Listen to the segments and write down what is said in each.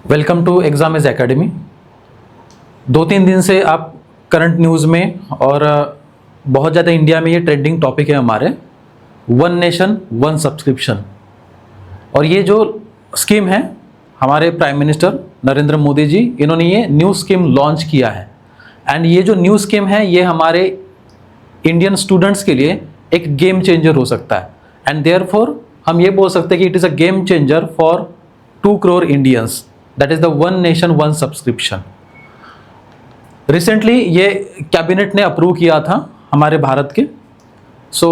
Welcome to exam is academy. 2-3 दिन से आप करंट न्यूज़ में और बहुत ज़्यादा इंडिया में ये ट्रेंडिंग टॉपिक है हमारे वन नेशन वन सब्सक्रिप्शन। और ये जो स्कीम है हमारे प्राइम मिनिस्टर नरेंद्र मोदी जी, इन्होंने ये न्यू स्कीम लॉन्च किया है। एंड ये जो न्यू स्कीम है ये हमारे इंडियन स्टूडेंट्स के लिए एक गेम चेंजर हो सकता है। एंड देयरफॉर हम ये बोल सकते हैं कि it is a game changer for 2 crore Indians, that is the one nation one subscription. Recently ये कैबिनेट ने अप्रूव किया था हमारे भारत के। So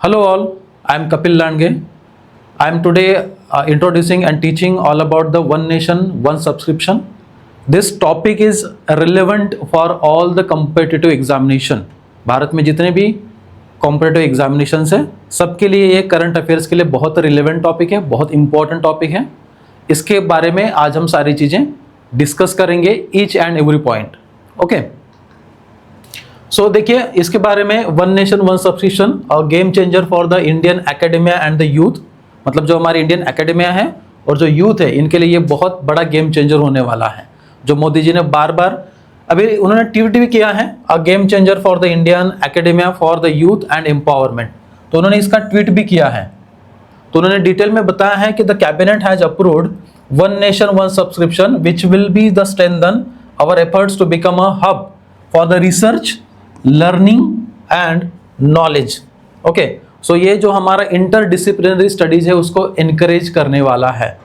hello all, I am Kapil Landge. I am today introducing and teaching all about the one nation one subscription. This topic is relevant for all the competitive examination. Bharat में जितने भी competitive examination है सबके लिए ये करंट अफेयर्स के लिए बहुत रिलेवेंट टॉपिक है, बहुत इंपॉर्टेंट टॉपिक है। इसके बारे में आज हम सारी चीज़ें डिस्कस करेंगे, each and every point. Okay, so देखिए इसके बारे में वन नेशन वन सब्सक्रिप्शन और game changer for the Indian academia and the youth. मतलब जो हमारी इंडियन एकेडमिया है और जो यूथ है इनके लिए ये बहुत बड़ा गेम चेंजर होने वाला है। जो मोदी जी ने बार बार अभी उन्होंने ट्वीट भी किया है, a game changer for the Indian academia for the youth and empowerment. तो उन्होंने इसका ट्वीट भी किया है। तो उन्होंने डिटेल में बताया है कि the cabinet has approved one nation one subscription which will be the strengthen our efforts to become a hub for the research, learning and knowledge. Okay, so ये जो हमारा इंटरडिसिप्लिनरी स्टडीज है उसको एनकरेज करने वाला है,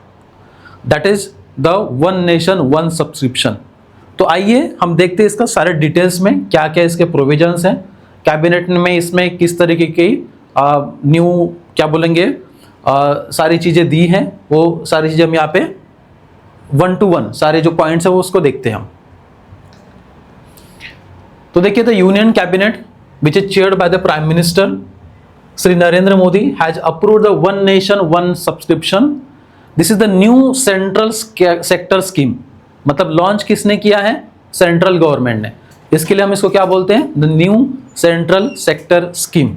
that is the one nation one subscription. तो आइए हम देखते हैं इसका सारे डिटेल्स में क्या क्या इसके प्रोविजंस हैं। कैबिनेट में इसमें किस तरीके की न्यू क्या बोलेंगे सारी चीज़ें दी हैं, वो सारी चीज़ें हम यहाँ पे 1 to 1 सारे जो पॉइंट्स हैं वो उसको देखते हैं हम। तो देखिए the union cabinet which is chaired by the prime minister Shri Narendra Modi has approved the one nation one subscription. This is the new central sector scheme. मतलब लॉन्च किसने किया है? सेंट्रल गवर्नमेंट ने। इसके लिए हम इसको क्या बोलते हैं? The new central sector scheme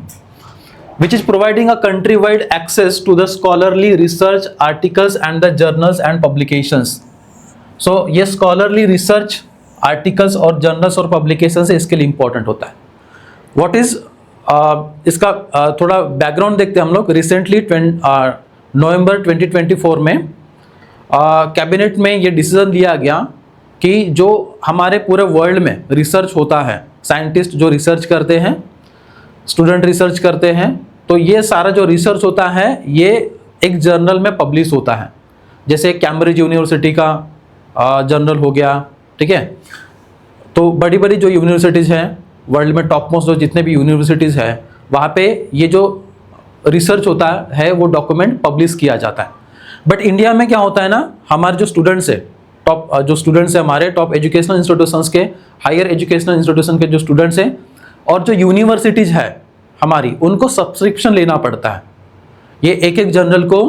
which is providing a country-wide access to the scholarly research articles and the journals and publications. So ये scholarly research articles और journals और publications इसके लिए important होता है। What is इसका थोड़ा background देखते हैं हम लोग। Recently नवंबर 2024 में कैबिनेट में ये डिसीजन लिया गया कि जो हमारे पूरे वर्ल्ड में रिसर्च होता है, साइंटिस्ट जो रिसर्च करते हैं, स्टूडेंट रिसर्च करते हैं, तो ये सारा जो रिसर्च होता है ये एक जर्नल में पब्लिश होता है। जैसे कैम्ब्रिज यूनिवर्सिटी का जर्नल हो गया, ठीक है। तो बड़ी बड़ी जो यूनिवर्सिटीज़ हैं वर्ल्ड में, टॉप मोस्ट जो जितने भी यूनिवर्सिटीज़ हैं वहाँ पे ये जो रिसर्च होता है वो डॉक्यूमेंट पब्लिश किया जाता है। बट इंडिया में क्या होता है ना, हमारे जो स्टूडेंट्स है, टॉप जो स्टूडेंट्स हैं हमारे टॉप एजुकेशनल इंस्टीट्यूशंस के, हायर एजुकेशनल इंस्टीट्यूशन के जो स्टूडेंट्स हैं और जो यूनिवर्सिटीज़ है हमारी, उनको सब्सक्रिप्शन लेना पड़ता है। ये एक एक जर्नल को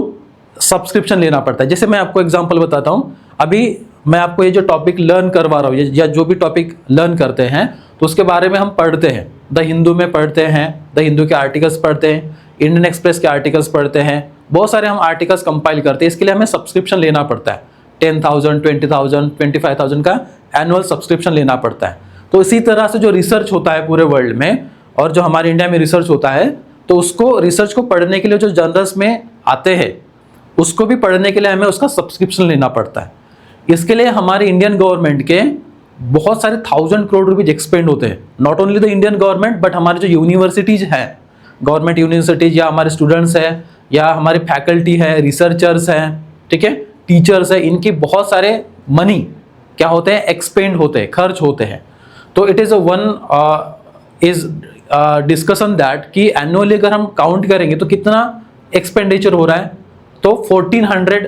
सब्सक्रिप्शन लेना पड़ता है। जैसे मैं आपको एग्जांपल बताता हूँ, अभी मैं आपको ये जो टॉपिक लर्न करवा रहा हूँ या जो भी टॉपिक लर्न करते हैं तो उसके बारे में हम पढ़ते हैं। द हिंदू में पढ़ते हैं, द हिंदू के आर्टिकल्स पढ़ते हैं, इंडियन एक्सप्रेस के आर्टिकल्स पढ़ते हैं, बहुत सारे हम आर्टिकल्स कंपाइल करते हैं। इसके लिए हमें सब्सक्रिप्शन लेना पड़ता है। 10,000, 20,000, 25,000 का एनुअल सब्सक्रिप्शन लेना पड़ता है। तो इसी तरह से जो रिसर्च होता है पूरे वर्ल्ड में और जो हमारे इंडिया में रिसर्च होता है, तो उसको रिसर्च को पढ़ने के लिए जो जर्नल्स में आते हैं उसको भी पढ़ने के लिए हमें उसका सब्सक्रिप्शन लेना पड़ता है। इसके लिए हमारी इंडियन गवर्नमेंट के बहुत सारे 1,000 करोड़ रुपीज एक्सपेंड होते हैं। Not only the Indian government but हमारे जो यूनिवर्सिटीज हैं, गवर्नमेंट यूनिवर्सिटीज या हमारे स्टूडेंट्स हैं या हमारे फैकल्टी है, रिसर्चर्स हैं, ठीक है, टीचर्स है, इनकी बहुत सारे मनी क्या होते हैं? एक्सपेंड होते हैं, खर्च होते हैं। तो it is is discussion that कि एनुअली अगर हम काउंट करेंगे तो कितना एक्सपेंडिचर हो रहा है, तो 1400,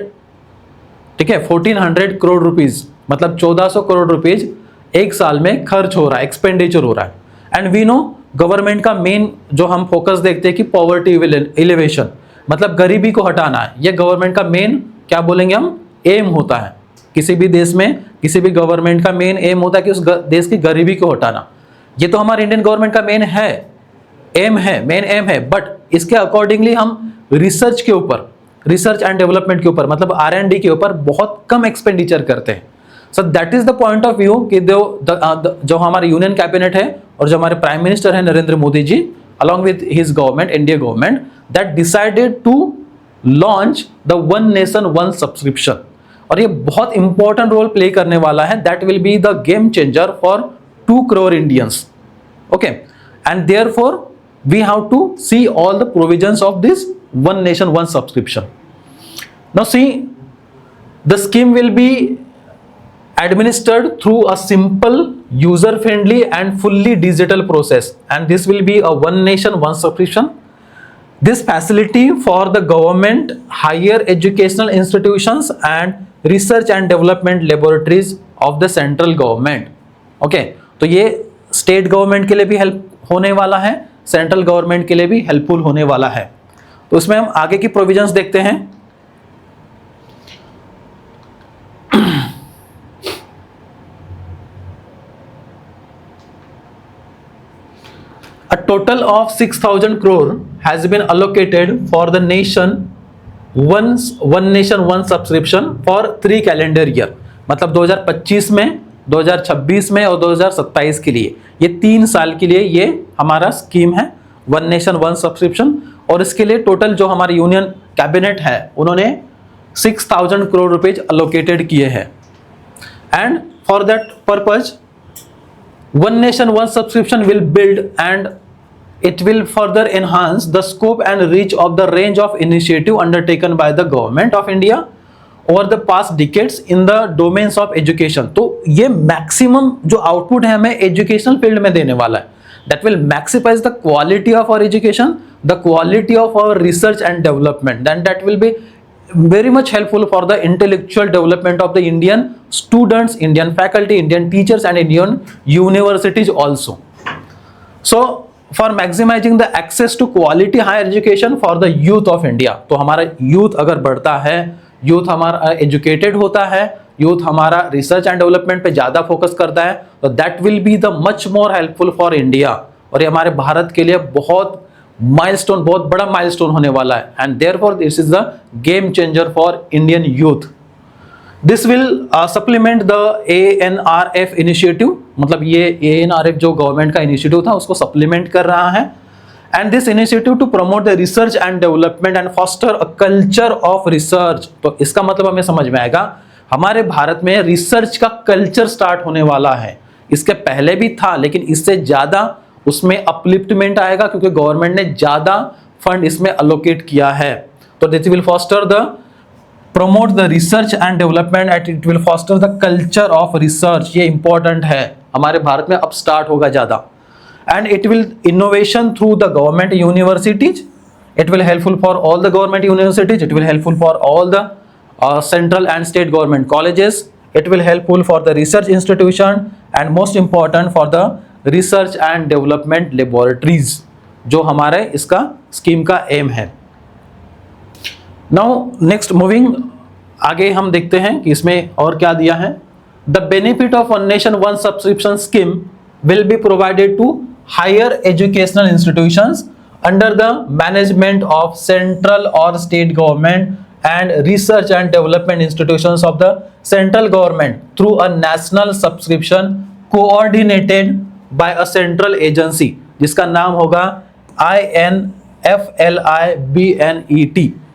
ठीक है, 1400 करोड़ रुपीज, मतलब 1400 करोड़ रुपीज एक साल में खर्च हो रहा है, एक्सपेंडिचर हो रहा है। एंड वी नो गवर्नमेंट का मेन जो हम फोकस देखते हैं कि पॉवर्टी एलिवेशन, मतलब गरीबी को हटाना है। ये गवर्नमेंट का मेन क्या बोलेंगे हम? एम होता है। किसी भी देश में किसी भी गवर्नमेंट का मेन एम होता है कि उस देश की गरीबी को हटाना। ये तो हमारे इंडियन गवर्नमेंट का मेन है, एम है, मेन एम है। बट इसके अकॉर्डिंगली हम रिसर्च के ऊपर रिसर्च एंड डेवलपमेंट के ऊपर, मतलब R&D के ऊपर बहुत कम एक्सपेंडिचर करते हैं. So that is the point of view कि जो हमारे यूनियन कैबिनेट है और जो हमारे प्राइम मिनिस्टर है Narendra Modi ji, along with his government, India government, that decided to launch the one nation one subscription. और ये बहुत इंपॉर्टेंट रोल प्ले करने वाला है. That will be the game changer for 2 crore Indians. Okay, and therefore we have to see all the provisions of this one nation one subscription. Now see, the scheme will be administered through a simple, user friendly and fully digital process, and this will be a one nation one subscription. This facility for the government, higher educational institutions and research and development laboratories of the central government. Okay, तो ये state government के लिए भी help होने वाला है, central government के लिए भी हेल्पफुल होने वाला है. तो इसमें हम आगे की प्रोविजंस देखते हैं. A total of 6,000 crore has been allocated for the nation one nation one subscription for 3 calendar year. मतलब 2025 में, 2026 में और 2027 के लिए, ये 3 साल के लिए ये हमारा स्कीम है वन नेशन वन सब्सक्रिप्शन. और इसके लिए टोटल जो हमारे यूनियन कैबिनेट है उन्होंने 6,000 करोड़ रुपीज अलोकेटेड किए हैं. And for that purpose one nation one subscription will build and it will further enhance the scope and reach of the range of initiative undertaken by the government of India over the past decades in the domains of education. तो ये maximum जो output है हमें educational field में देने वाला है. That will maximize the quality of our education, the quality of our research and development. Then that will be very much helpful for the intellectual development of the Indian students, Indian faculty, Indian teachers and Indian universities also. So for maximizing the access to quality higher education for the youth of India, तो हमारा youth अगर बढ़ता है, youth हमारा educated होता है, youth हमारा research and development पे ज़्यादा फोकस करता है, तो that will be the much more helpful for India. और ये हमारे भारत के लिए बहुत माइलस्टोन, बहुत बड़ा माइलस्टोन होने वाला है. And therefore this is the game changer for Indian youth. This will supplement the ANRF initiative, मतलब ये ANRF जो गवर्नमेंट का इनिशिएटिव था उसको सप्लीमेंट कर रहा है. And this initiative to promote the research and development and foster a culture of research. तो इसका मतलब हमें समझ में आएगा, हमारे भारत में रिसर्च का कल्चर स्टार्ट होने वाला है. इसके पहले भी था लेकिन इससे ज्यादा उसमें अपलिफ्टमेंट आएगा क्योंकि गवर्नमेंट ने ज्यादा फंड इसमें अलोकेट किया है. तो this will foster the promote the research and development and it will foster the culture of research. ये इंपॉर्टेंट है, हमारे भारत में अब स्टार्ट होगा ज्यादा. And it will innovation through the government universities. It will helpful for all the government universities. It will helpful for all the central and state government colleges. It will helpful for the research institution and most important for the research and development laboratories, जो हमारे इसका scheme का M है. Now next moving आगे हम देखते हैं कि इसमें और क्या दिया है. The benefit of one nation one subscription scheme will be provided to higher educational institutions under the management of central और state government and research and development institutions of the central government through a national subscription coordinated by a central agency जिसका नाम होगा INFLIBNET.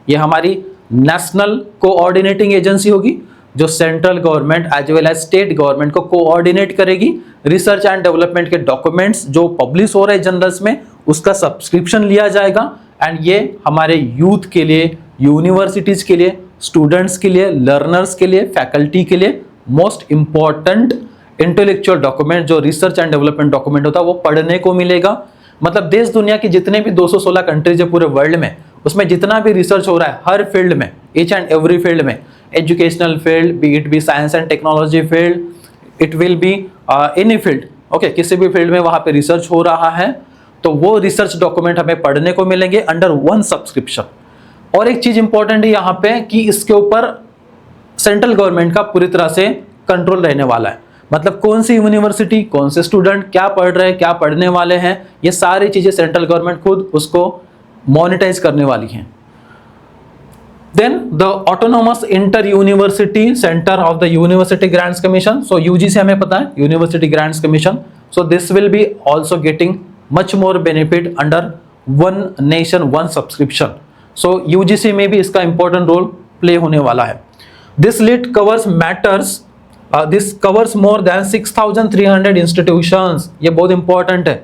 ये हमारी national coordinating agency होगी जो central government as well as state government को coordinate करेगी. Research and development के डॉक्यूमेंट्स जो पब्लिश हो रहे हैं जर्नल्स में उसका सब्सक्रिप्शन लिया जाएगा. एंड ये हमारे यूथ के लिए, यूनिवर्सिटीज के लिए, स्टूडेंट्स के लिए, लर्नर्स के लिए, फैकल्टी के लिए मोस्ट इंपॉर्टेंट इंटेलेक्चुअल डॉक्यूमेंट जो रिसर्च एंड डेवलपमेंट डॉक्यूमेंट होता है वो पढ़ने को मिलेगा. मतलब देश दुनिया की जितने भी 216 कंट्रीज है पूरे वर्ल्ड में, उसमें जितना भी रिसर्च हो रहा है हर फील्ड में, ईच एंड एवरी फील्ड में, educational field, B it be science and technology field, it will be any field, okay, किसी भी फील्ड में वहाँ पे रिसर्च हो रहा है तो वो रिसर्च डॉक्यूमेंट हमें पढ़ने को मिलेंगे अंडर वन सब्सक्रिप्शन. और एक चीज इंपॉर्टेंट है यहाँ पे कि इसके ऊपर सेंट्रल गवर्नमेंट का पूरी तरह से कंट्रोल रहने वाला है. मतलब कौन सी यूनिवर्सिटी, कौन से स्टूडेंट क्या पढ़ रहे हैं, क्या पढ़ने वाले हैं, ये सारी चीजें सेंट्रल गवर्नमेंट खुद उसको मॉनिटाइज करने वाली हैं. Then the autonomous inter university center of the university grants commission. So UGC हमें पता है university grants commission. So this will be also getting much more benefit under one nation one subscription. So UGC में भी इसका important role play होने वाला है. This list covers matters. This covers more than 6,300 institutions. ये बहुत important है.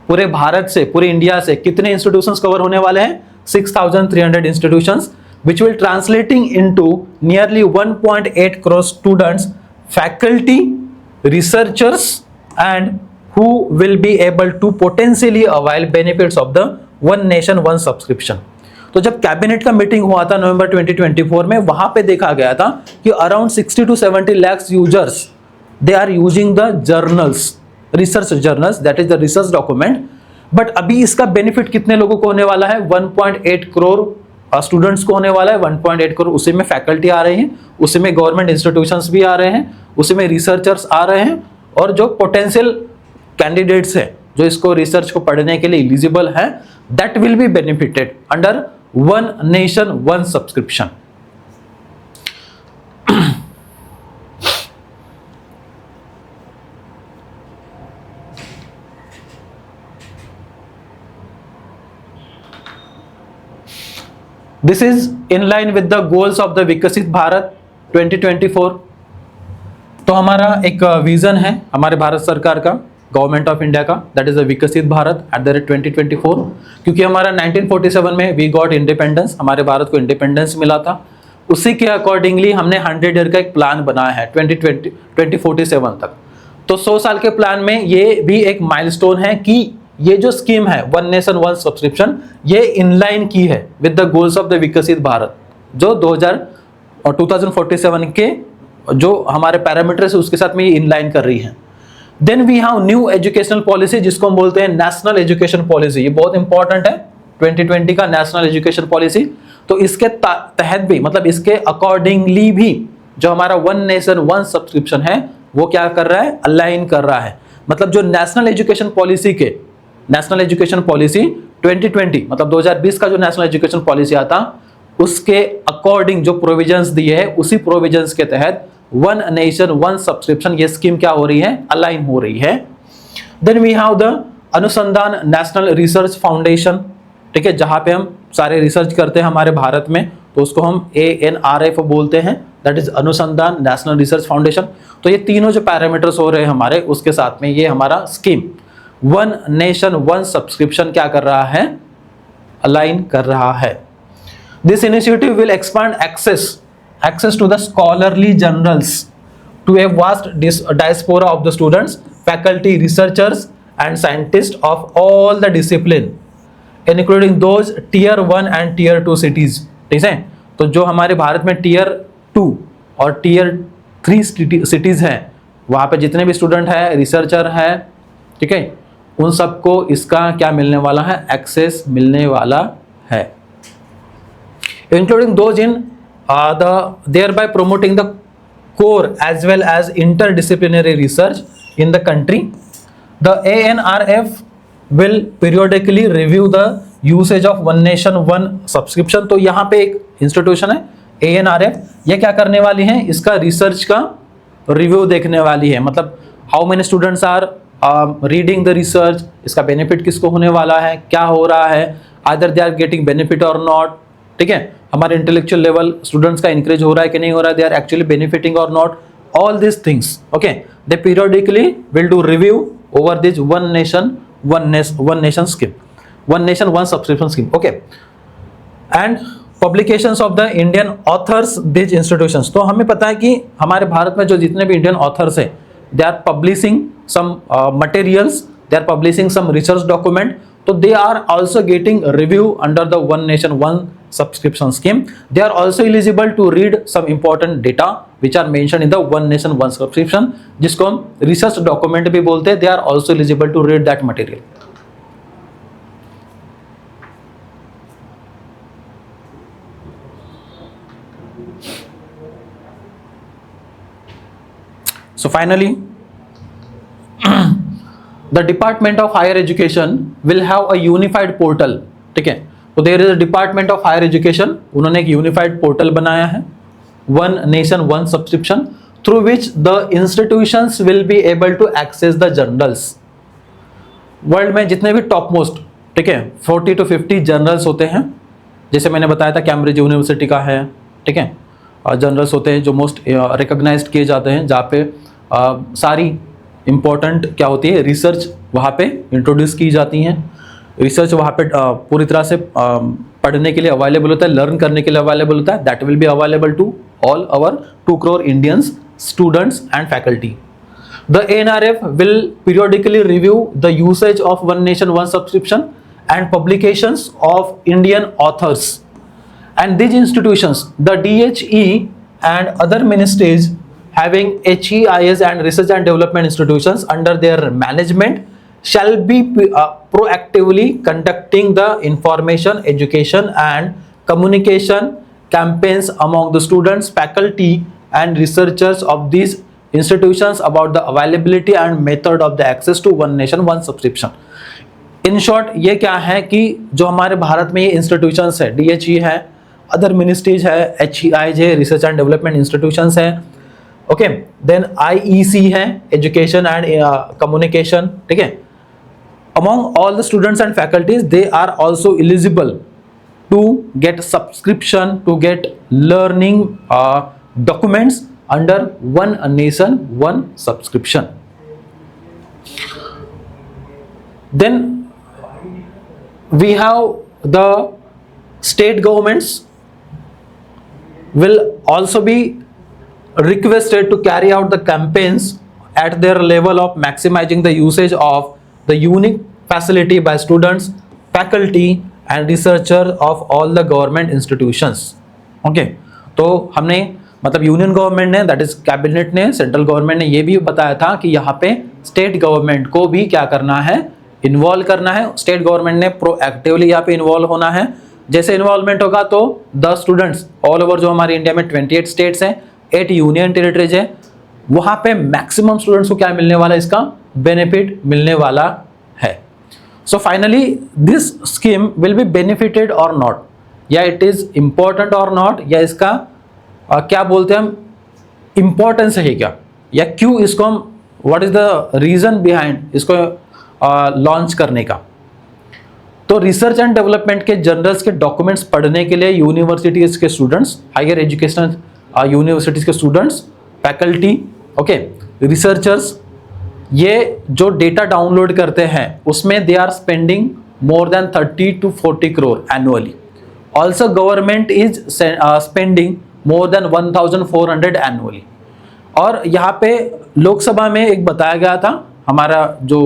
पूरे भारत से, पूरे इंडिया से कितने इंस्टीट्यूशंस कवर होने वाले हैं? 6,300 institutions, which will translating into nearly 1.8 crore students, faculty, researchers, and who will be able to potentially avail benefits of the one nation one subscription. तो जब कैबिनेट का मीटिंग हुआ था नवंबर 2024 में, वहां पे देखा गया था कि around 60 to 70 lakhs users they are using the journals, research journals, that is the research document. But अभी इसका बेनिफिट कितने लोगों को होने वाला है? 1.8 करोड़ स्टूडेंट्स को होने वाला है. 1.8 करोड़, उसी में फैकल्टी आ रहे हैं, उसी में गवर्नमेंट इंस्टीट्यूशंस भी आ रहे हैं, उसी में रिसर्चर्स आ रहे हैं, और जो पोटेंशियल कैंडिडेट्स हैं जो इसको रिसर्च को पढ़ने के लिए एलिजिबल है, that will be benefited under one nation one subscription. This is in line with the goals of the विकसित भारत 2024. तो हमारा एक विजन है हमारे भारत सरकार का, गवर्नमेंट ऑफ इंडिया का, दैट इज द विकसित भारत एट द रेट 2024. क्योंकि हमारा 1947 में वी गॉट इंडिपेंडेंस, हमारे भारत को इंडिपेंडेंस मिला था. उसी के अकॉर्डिंगली हमने 100 ईयर का एक प्लान बनाया है 2047 तक. तो 100 साल के प्लान में ये भी एक माइलस्टोन है कि ये जो स्कीम है वन नेशन वन सब्सक्रिप्शन, ये इनलाइन की है with the goals of the विकसित भारत, जो 2047 के जो हमारे पैरामीटर्स है उसके साथ में ये इनलाइन कर रही है. Then we have new educational policy, जिसको हम बोलते हैं नेशनल एजुकेशन पॉलिसी. ये बहुत इंपॉर्टेंट है 2020 का नेशनल एजुकेशन पॉलिसी. तो इसके तहत भी, मतलब इसके अकॉर्डिंगली भी जो हमारा वन नेशन वन सब्सक्रिप्शन है वो क्या कर रहा है? अलाइन कर रहा है. मतलब जो नेशनल एजुकेशन पॉलिसी 2020, मतलब 2020 का जो नेशनल एजुकेशन पॉलिसी आता, उसके अकॉर्डिंग जो प्रोविजंस दिए हैं, उसी प्रोविजंस के तहत वन नेशन वन सब्सक्रिप्शन ये स्कीम क्या हो रही है? अलाइन हो रही है. देन वी हैव द अनुसंधान नेशनल रिसर्च फाउंडेशन, ठीक है, जहां पे हम सारे रिसर्च करते हैं हमारे भारत में, तो उसको हम ANRF बोलते हैं, दैट इज अनुसंधान नेशनल रिसर्च फाउंडेशन. तो ये तीनों जो पैरामीटर्स हो रहे हैं हमारे, उसके साथ में ये हमारा scheme one nation one subscription क्या कर रहा है? अलाइन कर रहा है. This initiative will expand access to the scholarly journals to a vast diaspora of the students, faculty, researchers and scientists of all the discipline, including those tier 1 and tier 2 cities. ठीक है, तो जो हमारे भारत में tier 2 और tier 3 cities हैं, वहाँ पे जितने भी स्टूडेंट हैं, रिसर्चर हैं, ठीक है, उन सबको इसका क्या मिलने वाला है? एक्सेस मिलने वाला है. Including those in thereby promoting the core as well as interdisciplinary research in the country. The ANRF will periodically review the usage of one nation one subscription. तो यहाँ पे एक इंस्टीट्यूशन है ANRF, ये क्या करने वाली है? इसका रिसर्च का रिव्यू देखने वाली है. मतलब how many students are reading the research, इसका बेनिफिट किसको होने वाला है, क्या हो रहा है, either they are getting benefit और नॉट. ठीक है, हमारे इंटेलेक्चुअल लेवल स्टूडेंट्स का इंक्रीज हो रहा है कि नहीं हो रहा है, दे आर एक्चुअली बेनिफिटिंग और not, all this things. Okay, they periodically will do review over this one nation scheme, one nation one subscription scheme. Okay, and publications of the Indian authors this institutions. तो हमें पता है कि हमारे भारत में जो जितने भी इंडियन ऑथर्स हैं, they are publishing some materials, they are publishing some research document. So they are also getting review under the one nation one subscription scheme. They are also eligible to read some important data which are mentioned in the one nation one subscription, जिसको हम research document भी बोलते हैं. They are also eligible to read that material. So finally, the Department of Higher Education will have a unified portal. ठीक है, तो there is department of higher education, उन्होंने एक यूनिफाइड पोर्टल बनाया है, one nation one subscription, through which the institutions will be able to access the journals. World में जितने भी टॉप मोस्ट, ठीक है, 40 to 50 जर्नल्स होते हैं, जैसे मैंने बताया था कैम्ब्रिज यूनिवर्सिटी का है, ठीक है, जर्नल्स होते हैं जो मोस्ट रिकॉग्नाइज्ड किए जाते हैं, जहाँ पे सारी इम्पोर्टेंट क्या होती है रिसर्च वहाँ पे इंट्रोड्यूस की जाती हैं। रिसर्च वहाँ पे पूरी तरह से पढ़ने के लिए अवेलेबल होता है, लर्न करने के लिए अवेलेबल होता है। That will be available to all our 2 crore Indians students and faculty. The NRF will periodically review the usage of One Nation One subscription and publications of Indian authors. And these institutions, the DHE and other ministries having HEIS and research and development institutions under their management shall be proactively conducting the information, education and communication campaigns among the students, faculty and researchers of these institutions about the availability and method of the access to One Nation One subscription. In short ये क्या है कि जो हमारे भारत में ये institutions है, DHE है, अदर मिनिस्ट्रीज है, HEIS है, रिसर्च एंड डेवलपमेंट इंस्टीट्यूशंस है, ओके, देन IEC है, एजुकेशन एंड कम्युनिकेशन, ठीक है, among all the students and faculties they are also eligible to get subscription, to get learning documents under One Nation One subscription. Then we have the state governments will also be requested to carry out the campaigns at their level of maximizing the usage of the unique facility by students, faculty and researchers of all the government institutions. Okay, तो हमने मतलब union government ने, that is cabinet ने, central government ने ये भी बताया था कि यहाँ पे स्टेट गवर्नमेंट को भी क्या करना है, इन्वॉल्व करना है। स्टेट गवर्नमेंट ने प्रोएक्टिवली यहाँ पे इन्वॉल्व होना है। जैसे इन्वॉल्वमेंट होगा तो 10 स्टूडेंट्स ऑल ओवर, जो हमारे इंडिया में 28 स्टेट्स हैं, 8 यूनियन टेरिटरीज है, वहाँ पे मैक्सिमम स्टूडेंट्स को क्या मिलने वाला है, इसका बेनिफिट मिलने वाला है। So finally this scheme will be benefited और नॉट, या इट इज इम्पोर्टेंट और नॉट, या इसका क्या बोलते हैं हम, इम्पोर्टेंस है क्या, या क्यों इसको हम, what is the reason behind इसको लॉन्च करने का। तो रिसर्च एंड डेवलपमेंट के जर्नल्स के डॉक्यूमेंट्स पढ़ने के लिए यूनिवर्सिटीज के स्टूडेंट्स, हायर एजुकेशनल यूनिवर्सिटीज के स्टूडेंट्स, फैकल्टी, ओके, रिसर्चर्स, ये जो डेटा डाउनलोड करते हैं उसमें they are spending more than 30 to 40 crore annually. Also government is spending more than 1400 annually. और यहाँ पे लोकसभा में एक बताया गया था, हमारा जो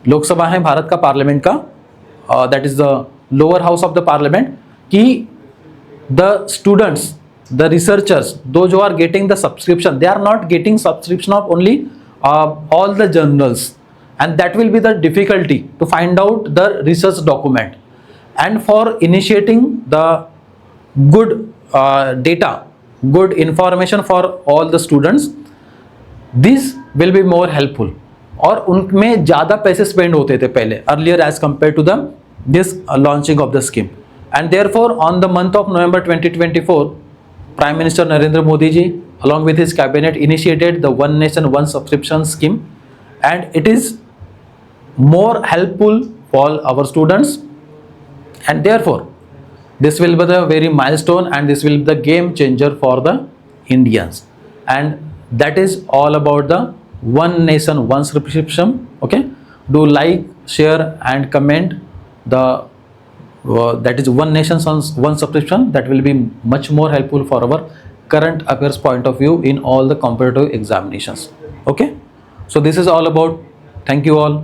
लोकसभा है भारत का पार्लियामेंट का, that is the lower house of the parliament, कि the students, the researchers, those जो are getting the subscription, they are not getting subscription of only all the journals, and that will be the difficulty to find out the research document. And for initiating the good data, good information for all the students, this will be more helpful. और उनमें ज़्यादा पैसे spend होते थे पहले, earlier as compared to the this launching of the scheme. And therefore on the month of November 2024, Prime Minister Narendra Modi ji along with his cabinet initiated the One Nation One subscription scheme, and it is more helpful for our students, and therefore this will be the very milestone, and this will be the game changer for the Indians. And that is all about the One Nation One subscription. Okay, do like, share and comment the that is One Nation One subscription. That will be much more helpful for our current affairs point of view in all the competitive examinations. Okay, so this is all about. Thank you all.